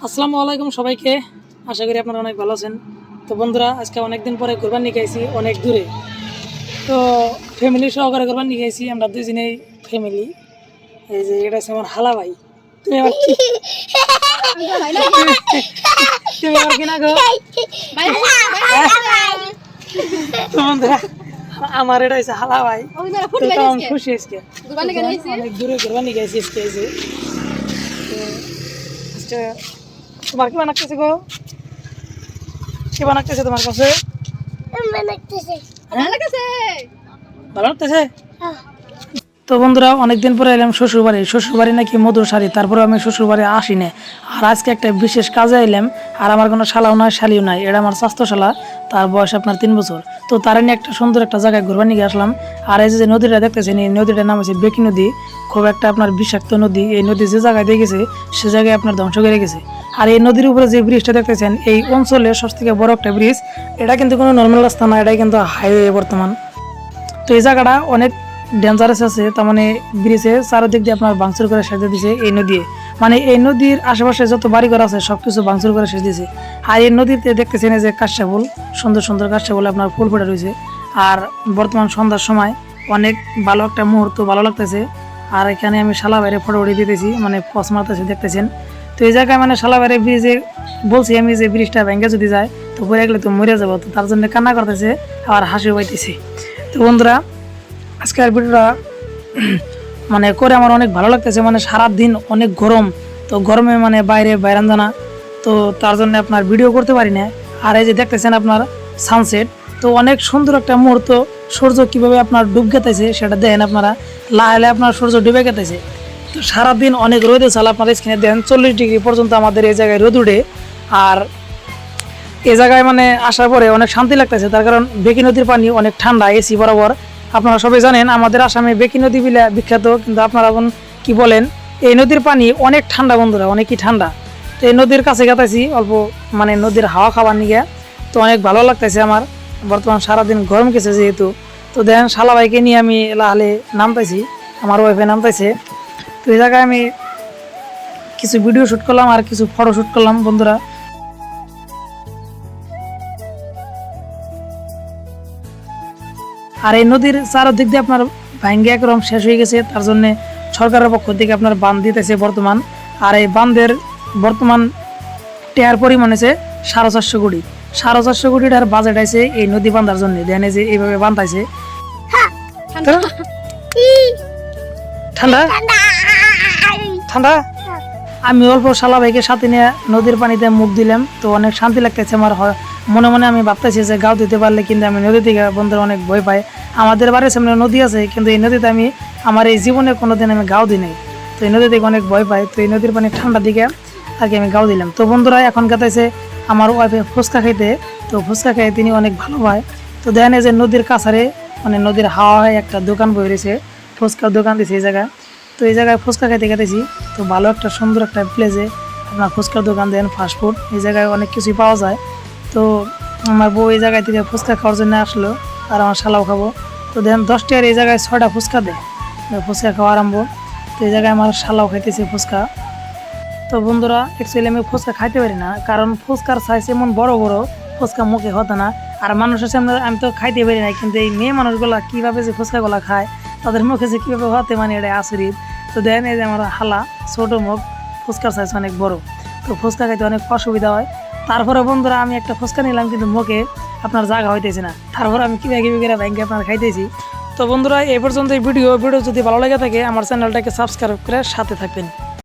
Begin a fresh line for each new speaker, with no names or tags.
আসসালামু আলাইকুম সবাইকে। আশা করি আপনারা অনেক ভালো আছেন। তো বন্ধুরা, আজকে অনেক দিন পরে কোরবানি খাইছি অনেক দূরে। তো ফ্যামিলি সহকারে কোরবানি খাইছি আমরা দুজনেই ফ্যামিলি। এই যে এটা হচ্ছে আমার হালা ভাই। তুমি আবার তুমি আবার কিনা গো? তো বন্ধুরা, আমার এটা হচ্ছে হালা ভাই। তো আমি খুশি আজকে অনেক দূরে কোরবানি খাইছি আজকে। এই যে তো তোমার কি বানাচ্ছে গো? কি বানাচ্ছে তোমার কাছে? ভালো লাগতেছে। তো বন্ধুরা, অনেকদিন পরে এলাম শ্বশুরবাড়ি। শ্বশুরবাড়ি নাকি মধুর শাড়ি, তারপরে আমি শ্বশুরবাড়ি আসি না। আর আজকে একটা বিশেষ কাজে এলাম। আর আমার কোনো শালাও নাই শালিও নাই, এটা আমার স্বাস্থ্যশালা। তার বয়স আপনার 3 বছর। তো তার নিয়ে একটা সুন্দর একটা জায়গায় ঘুরবার নিয়ে আসলাম। আর এই যে নদীটা দেখতেছেন, এই নদীটার নাম হচ্ছে বেকি নদী। খুব একটা আপনার বিষাক্ত নদী। এই নদী যে জায়গায় দিয়ে গেছে সে জায়গায় আপনার ধ্বংস করে গেছে। আর এই নদীর উপরে যে ব্রিজটা দেখতেছেন, এই অঞ্চলের সবথেকে বড় একটা ব্রিজ। এটা কিন্তু কোনো নর্মাল রাস্তা না, এটাই কিন্তু হাইওয়ে বর্তমান। তো এই জায়গাটা অনেক ডেঞ্জারাস আছে। তার মানে ব্রিজে চারদিক দিয়ে আপনার ভাঙচুর করে সেজে দিয়েছে এই নদী। মানে এই নদীর আশেপাশে যত বাড়িঘর আছে সবকিছু ভাঙচুর করে সেজে দিয়েছে। আর এই নদীতে দেখতেছেন যে কাশা ফুল, সুন্দর সুন্দর কাশা ফুল আপনার ফুল ফুটে রয়েছে। আর বর্তমান সন্ধ্যার সময় অনেক ভালো একটা মুহূর্ত, ভালো লাগতেছে। আর এখানে আমি শালা বাইরে ফটো উঠিয়ে দিতেছি, মানে পস মারতেছে দেখতেছেন। তো এই জায়গায় মানে শালা বাইরে ব্রিজে বলছি আমি যে ব্রিজটা ভেঙে যদি যায় তো পরে গেলে তো মরে যাবো। তো তার জন্য কান্না করতেছে আর হাসিও পাইতেছে। তো বন্ধুরা, আজকের ভিডিওটা মানে করে আমার অনেক ভালো লাগতেছে। মানে সারাদিন অনেক গরম, তো গরমে মানে বাইরে বাইরান জানা, তো তার জন্য আপনার ভিডিও করতে পারি না। আর এই যে দেখতেছেন আপনার সানসেট, তো অনেক সুন্দর একটা মুহূর্ত। সূর্য কীভাবে আপনার ডুব গেতেছে সেটা দেখেন আপনারা। লাহে আপনার সূর্য ডুবে গেতেছে। তো সারাদিন অনেক রোদে চাল আপনার স্ক্রিনে দেখেন 40 ডিগ্রি পর্যন্ত আমাদের এই জায়গায় রোদ উঠে। আর এই জায়গায় মানে আসার পরে অনেক শান্তি লাগতেছে, তার কারণ বেকি নদীর পানি অনেক ঠান্ডা, এসি বরাবর। আপনারা সবাই জানেন আমাদের আসামে বেকি নদী বিলা বিখ্যাত, কিন্তু আপনারা এখন কি বলেন, এই নদীর পানি অনেক ঠান্ডা বন্ধুরা, অনেকই ঠান্ডা। তো এই নদীর কাছে গেতেছি অল্প, মানে নদীর হাওয়া খাবার নিয়ে। তো অনেক ভালো লাগতেছে আমার। বর্তমান সারাদিন গরম গেছে যেহেতু। তো দেখেন শালা ভাইকে নিয়ে আমি লাহালে নামতেছি, আমার ওয়াইফে নামতেছে। তো এই জায়গায় আমি কিছু ভিডিও শ্যুট করলাম আর কিছু ফটো শ্যুট করলাম বন্ধুরা। আর এই নদীর চারদিক দিয়ে আপনার ভাঙ্গে একরকম শেষ হয়ে গেছে, তার জন্য সরকারের পক্ষ থেকে আপনার বাঁধ দিতেছে বর্তমান। আর এই বাঁধের বর্তমান টেয়ার পরিমাণ আছে 450 কোটি। 450 কোটিটার বাজেট আছে এই নদী বাঁধার জন্য। দেন যে এইভাবে বাঁধাইছে। ঠান্ডা ঠান্ডা। আমি অল্প শালা ভাইকে সাথে নিয়ে নদীর পানিতে মুখ দিলাম, তো অনেক শান্তি লাগতেছে আমার। মনে মনে আমি ভাবতেছি যে গাও দিতে পারলে, কিন্তু আমি নদী থেকে বন্ধুরা অনেক ভয় পাই। আমাদের বাড়ির সামনে নদী আছে, কিন্তু এই নদীতে আমি আমার এই জীবনে কোনোদিন আমি গাও দিই নাই। তো এই নদী থেকে অনেক ভয় পাই। তো এই নদীর পানি ঠান্ডা দিকে আর কি আমি গাও দিলাম। তো বন্ধুরা, এখন কাটাইছে আমার ওয়াইফে ফুচকা খাইতে। তো ফুচকা খাই তিনি অনেক ভালো পায়। তো দেখেন যে নদীর কাছারে মানে নদীর হাওয়ায় একটা দোকান বই রয়েছে, ফুচকার দোকান দিয়েছে এই জায়গায়। তো এই জায়গায় ফুচকা খাইতে খাইতেছি। তো ভালো একটা সুন্দর একটা প্লেসে আপনার ফুচকার দোকান দেন, ফাস্টফুড, এই জায়গায় অনেক কিছুই পাওয়া যায়। তো আমার বউ এই জায়গায় থেকে ফুচকা খাওয়ার জন্য আসলো, আর আমার শালাও খাবো। তো দেন 10 টাকার এই জায়গায় 6টা ফুচকা দেয়, ফুচকা খাওয়া আরম্ভ। তো এই জায়গায় আমার শালাও খাইতেছে ফুচকা। তো বন্ধুরা, অ্যাকচুয়ালি আমি ফুচকা খাইতে পারি না, কারণ ফুচকার সাইজ এমন বড় বড়, ফুচকা মুখে হতো না। আর মানুষের সামনে আমি তো খাইতে পারি না, কিন্তু এই মেয়ে মানুষগুলা কীভাবে যে ফুচকাগুলা খায়, তাদের মুখে যে কীভাবে হতে, মানে এটা আচরিত। তো দেন এই যে আমার হালা ছোটো মুখ, ফুচকার সাইজ অনেক বড়। তো ফুচকা খাইতে অনেক অসুবিধা হয়। তারপরে বন্ধুরা আমি একটা ফুচকা নিলাম, কিন্তু মুখে আপনার জায়গা হইতেছে না। তারপরে আমি কীভাবে করে ব্যাংকে আপনার খাইতেছি। তো বন্ধুরা, এই পর্যন্ত এই ভিডিও যদি ভালো লেগে থাকে আমার চ্যানেলটাকে সাবস্ক্রাইব করে সাথে থাকবেন।